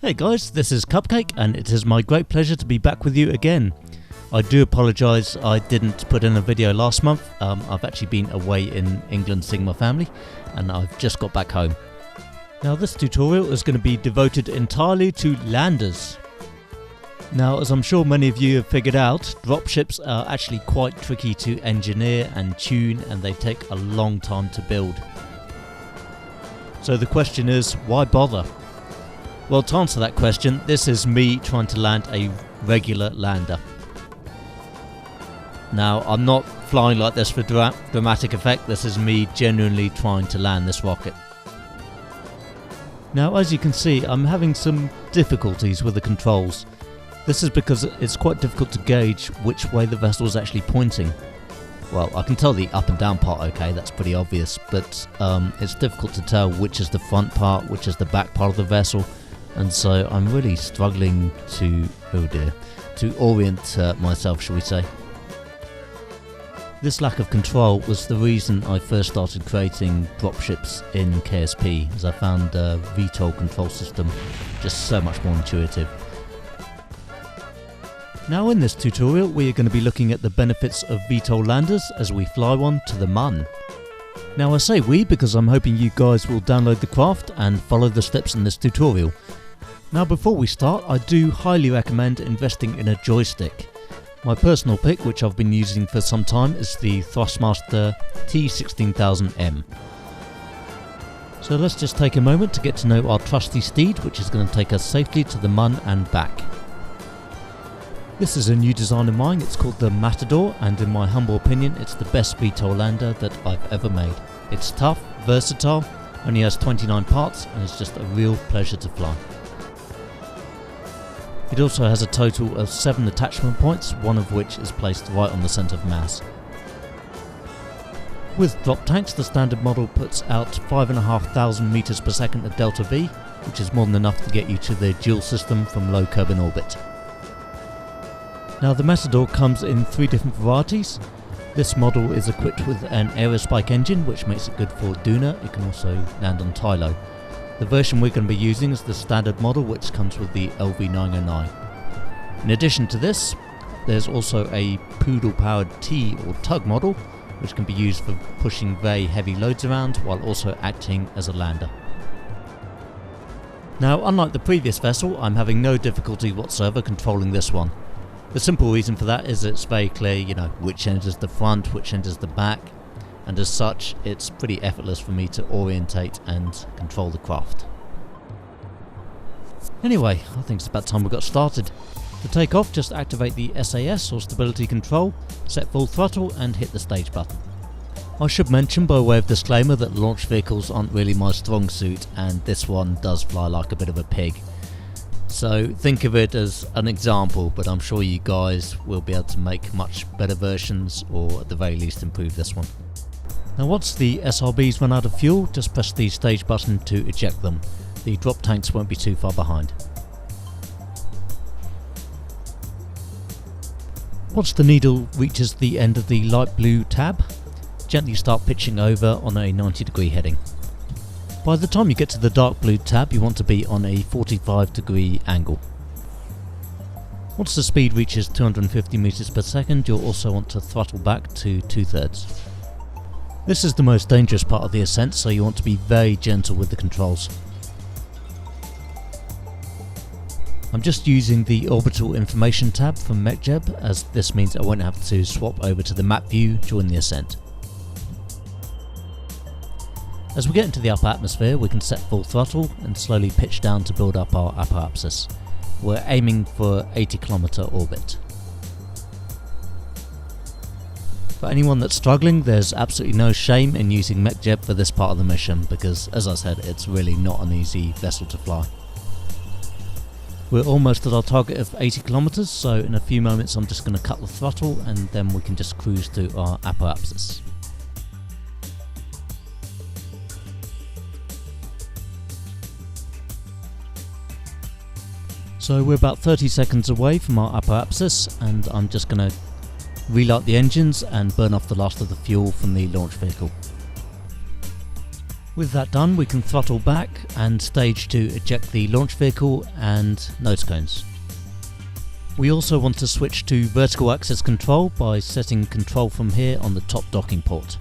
Hey guys, this is Cupcake and it is my great pleasure to be back with you again. I do apologise I didn't put in a video last month. I've actually been away in England seeing my family and I've just got back home. Now this tutorial is going to be devoted entirely to landers. Now, as I'm sure many of you have figured out, dropships are actually quite tricky to engineer and tune, and they take a long time to build. So the question is, why bother? Well, to answer that question, this is me trying to land a regular lander. Now, I'm not flying like this for dramatic effect, this is me genuinely trying to land this rocket. Now, as you can see, I'm having some difficulties with the controls. This is because it's quite difficult to gauge which way the vessel is actually pointing. Well, I can tell the up and down part okay, that's pretty obvious, but it's difficult to tell which is the front part, which is the back part of the vessel, and so I'm really struggling to, to orient myself, shall we say. This lack of control was the reason I first started creating dropships in KSP, as I found the VTOL control system just so much more intuitive. Now in this tutorial we are going to be looking at the benefits of VTOL landers as we fly one to the Mun. Now I say we because I'm hoping you guys will download the craft and follow the steps in this tutorial. Now before we start, I do highly recommend investing in a joystick. My personal pick, which I've been using for some time, is the Thrustmaster T16000M. So let's just take a moment to get to know our trusty steed, which is going to take us safely to the Mun and back. This is a new design of mine, it's called the Matador, and in my humble opinion it's the best VTOL lander that I've ever made. It's tough, versatile, only has 29 parts and it's just a real pleasure to fly. It also has a total of 7 attachment points, one of which is placed right on the centre of mass. With drop tanks, the standard model puts out 5,500 meters per second of delta V, which is more than enough to get you to the dual system from low curb in orbit. Now the Matador comes in 3 different varieties. This model is equipped with an aerospike engine which makes it good for Duna. It can also land on Tylo. The version we're going to be using is the standard model which comes with the LV909. In addition to this, there's also a Poodle powered T or tug model which can be used for pushing very heavy loads around while also acting as a lander. Now unlike the previous vessel, I'm having no difficulty whatsoever controlling this one. The simple reason for that is it's very clear, which end is the front, which end is the back, and as such it's pretty effortless for me to orientate and control the craft. Anyway, I think it's about time we got started. To take off, just activate the SAS or stability control, set full throttle and hit the stage button. I should mention by way of disclaimer that launch vehicles aren't really my strong suit and this one does fly like a bit of a pig. So think of it as an example, but I'm sure you guys will be able to make much better versions or at the very least improve this one. Now once the SRBs run out of fuel, just press the stage button to eject them. The drop tanks won't be too far behind. Once the needle reaches the end of the light blue tab, gently start pitching over on a 90-degree heading. By the time you get to the dark blue tab, you want to be on a 45-degree angle. Once the speed reaches 250 meters per second, you'll also want to throttle back to 2/3. This is the most dangerous part of the ascent, so you want to be very gentle with the controls. I'm just using the orbital information tab from MechJeb, as this means I won't have to swap over to the map view during the ascent. As we get into the upper atmosphere, we can set full throttle and slowly pitch down to build up our apoapsis. We're aiming for 80-kilometer orbit. For anyone that's struggling, there's absolutely no shame in using MechJeb for this part of the mission because, as I said, it's really not an easy vessel to fly. We're almost at our target of 80 kilometers, so in a few moments I'm just going to cut the throttle and then we can just cruise to our apoapsis. So we're about 30 seconds away from our apoapsis and I'm just going to relight the engines and burn off the last of the fuel from the launch vehicle. With that done, we can throttle back and stage to eject the launch vehicle and nose cones. We also want to switch to vertical axis control by setting control from here on the top docking port.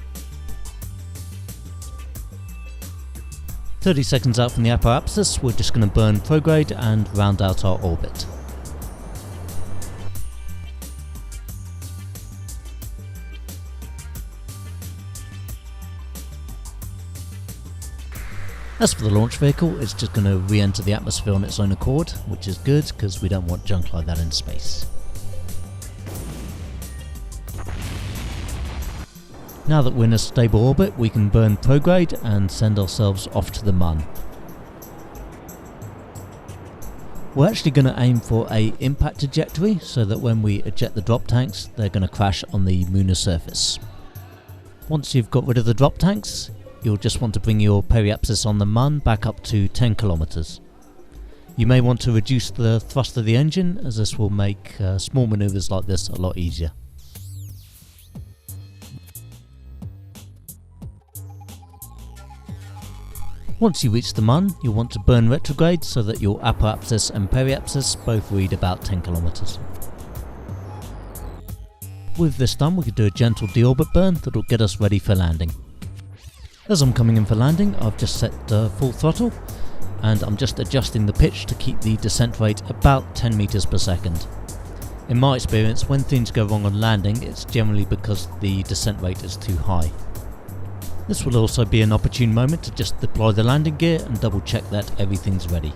30 seconds out from the apoapsis, we're just going to burn prograde and round out our orbit. As for the launch vehicle, it's just going to re-enter the atmosphere on its own accord, which is good because we don't want junk like that in space. Now that we're in a stable orbit, we can burn prograde and send ourselves off to the Mun. We're actually going to aim for an impact trajectory so that when we eject the drop tanks, they're going to crash on the lunar surface. Once you've got rid of the drop tanks, you'll just want to bring your periapsis on the Mun back up to 10 kilometers. You may want to reduce the thrust of the engine, as this will make small maneuvers like this a lot easier. Once you reach the Mun, you'll want to burn retrograde so that your apoapsis and periapsis both read about 10 kilometers. With this done, we could do a gentle deorbit burn that will get us ready for landing. As I'm coming in for landing, I've just set full throttle and I'm just adjusting the pitch to keep the descent rate about 10 meters per second. In my experience, when things go wrong on landing, it's generally because the descent rate is too high. This will also be an opportune moment to just deploy the landing gear and double check that everything's ready.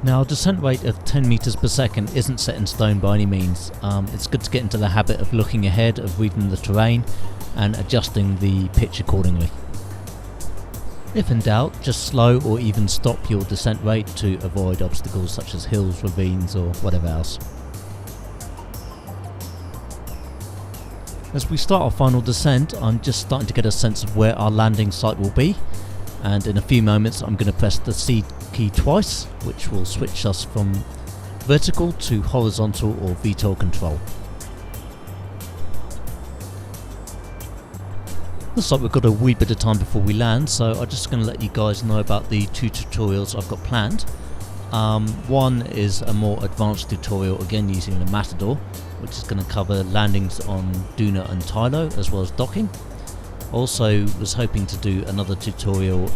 Now, a descent rate of 10 meters per second isn't set in stone by any means. It's good to get into the habit of looking ahead, of reading the terrain and adjusting the pitch accordingly. If in doubt, just slow or even stop your descent rate to avoid obstacles such as hills, ravines or whatever else. As we start our final descent, I'm just starting to get a sense of where our landing site will be, and in a few moments I'm going to press the C key twice, which will switch us from vertical to horizontal or VTOL control. Looks like we've got a wee bit of time before we land, so I'm just going to let you guys know about the two tutorials I've got planned. One is a more advanced tutorial, again using the Matador, which is going to cover landings on Duna and Tylo as well as docking. Also was hoping to do another tutorial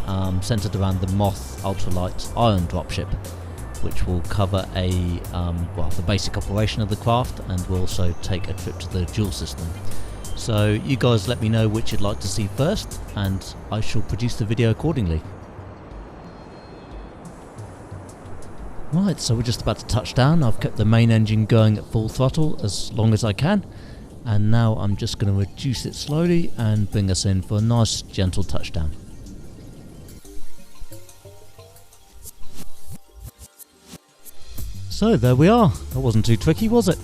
centered around the Moth ultralight ion dropship, which will cover the basic operation of the craft, and will also take a trip to the dual system. So you guys let me know which you'd like to see first, and I shall produce the video accordingly. Right, so we're just about to touch down. I've kept the main engine going at full throttle as long as I can, and now I'm just going to reduce it slowly and bring us in for a nice gentle touchdown. So there we are. That wasn't too tricky, was it?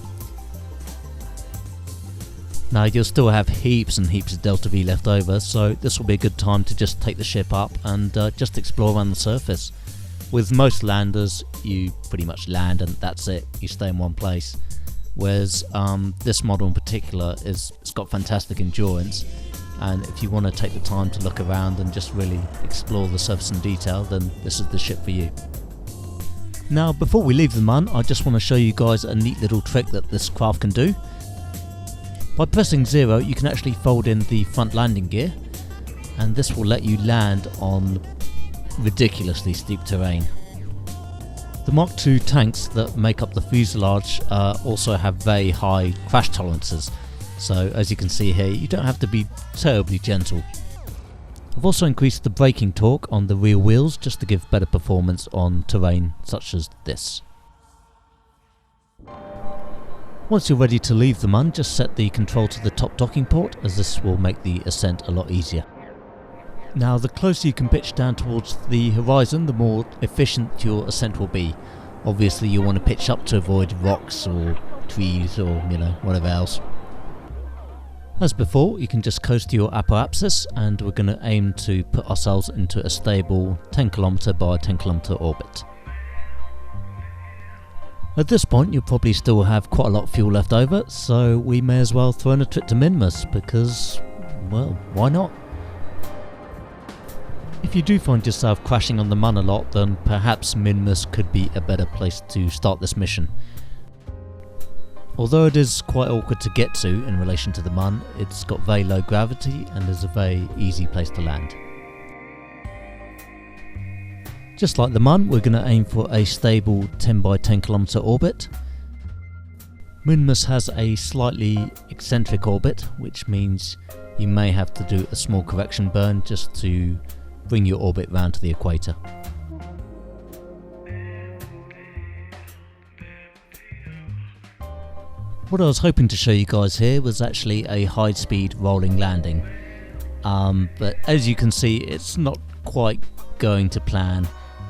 Now you'll still have heaps and heaps of Delta V left over, so this will be a good time to just take the ship up and just explore around the surface. With most landers, you pretty much land and that's it, you stay in one place. Whereas this model in particular, it's got fantastic endurance, and if you want to take the time to look around and just really explore the surface in detail, then this is the ship for you. Now before we leave the Mun, I just want to show you guys a neat little trick that this craft can do. By pressing 0, you can actually fold in the front landing gear, and this will let you land on ridiculously steep terrain. The Mark II tanks that make up the fuselage also have very high crash tolerances, so as you can see here, you don't have to be terribly gentle. I've also increased the braking torque on the rear wheels just to give better performance on terrain such as this. Once you're ready to leave the Mun, just set the control to the top docking port, as this will make the ascent a lot easier. Now the closer you can pitch down towards the horizon, the more efficient your ascent will be. Obviously you'll want to pitch up to avoid rocks or trees or whatever else. As before, you can just coast to your apoapsis, and we're going to aim to put ourselves into a stable 10 km by 10 km orbit. At this point you'll probably still have quite a lot of fuel left over, so we may as well throw in a trip to Minmus because, well, why not? If you do find yourself crashing on the Mun a lot, then perhaps Minmus could be a better place to start this mission. Although it is quite awkward to get to in relation to the Mun, it's got very low gravity and is a very easy place to land. Just like the Mun, we're going to aim for a stable 10 by 10 kilometer orbit. Minmus has a slightly eccentric orbit, which means you may have to do a small correction burn just to bring your orbit round to the equator. What I was hoping to show you guys here was actually a high-speed rolling landing, but as you can see it's not quite going to plan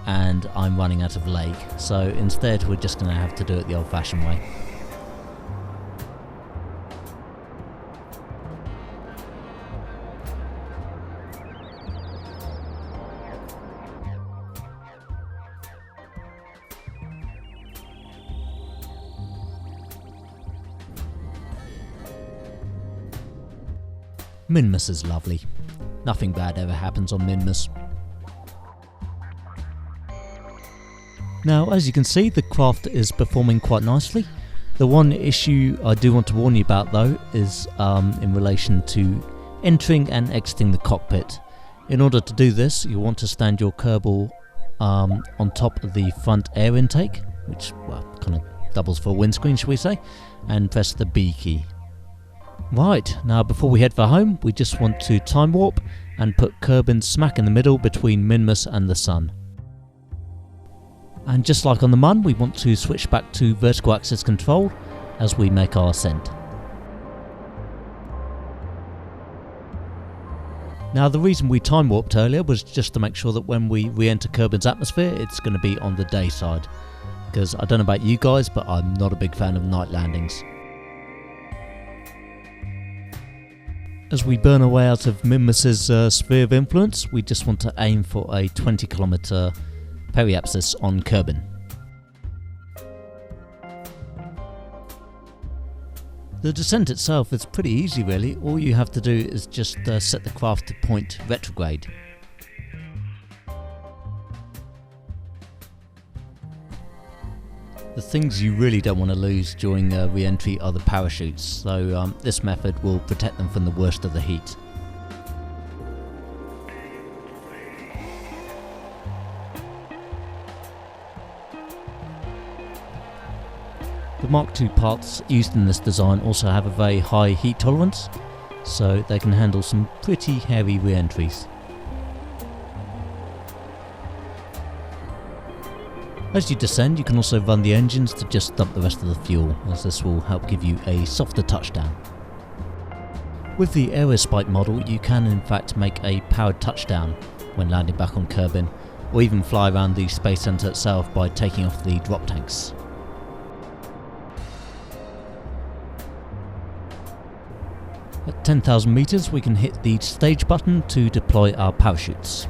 and I'm running out of leg, so instead we're just going to have to do it the old-fashioned way. Minmus is lovely. Nothing bad ever happens on Minmus. Now, as you can see, the craft is performing quite nicely. The one issue I do want to warn you about though is in relation to entering and exiting the cockpit. In order to do this, you want to stand your Kerbal on top of the front air intake, which kind of doubles for a windscreen, shall we say, and press the B key. Right, now before we head for home, we just want to time warp and put Kerbin smack in the middle between Minmus and the Sun. And just like on the Mun, we want to switch back to vertical axis control as we make our ascent. Now the reason we time warped earlier was just to make sure that when we re-enter Kerbin's atmosphere, it's going to be on the day side. Because I don't know about you guys, but I'm not a big fan of night landings. As we burn our way out of Minmus's sphere of influence, we just want to aim for a 20 kilometer periapsis on Kerbin. The descent itself is pretty easy really. All you have to do is just set the craft to point retrograde. The things you really don't want to lose during re-entry are the parachutes, so this method will protect them from the worst of the heat. The Mark II parts used in this design also have a very high heat tolerance, so they can handle some pretty heavy re-entries. As you descend, you can also run the engines to just dump the rest of the fuel, as this will help give you a softer touchdown. With the Aerospike model, you can in fact make a powered touchdown when landing back on Kerbin, or even fly around the Space Center itself by taking off the drop tanks. At 10,000 meters, we can hit the stage button to deploy our parachutes.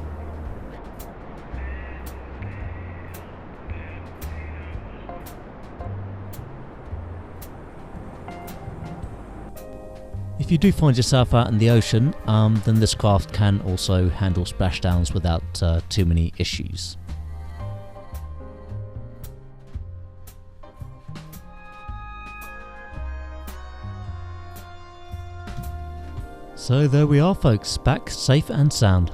If you do find yourself out in the ocean, then this craft can also handle splashdowns without too many issues. So there we are folks, back safe and sound.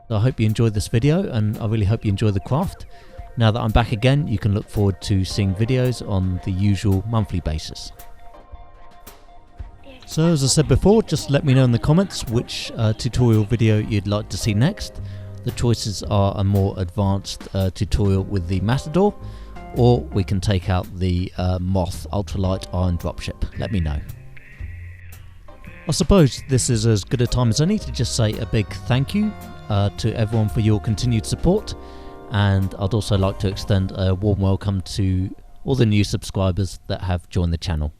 I hope you enjoyed this video, and I really hope you enjoy the craft. Now that I'm back again, you can look forward to seeing videos on the usual monthly basis. So as I said before, just let me know in the comments which tutorial video you'd like to see next. The choices are a more advanced tutorial with the Matador, or we can take out the Moth ultralight iron dropship. Let me know. I suppose this is as good a time as any to just say a big thank you to everyone for your continued support, and I'd also like to extend a warm welcome to all the new subscribers that have joined the channel.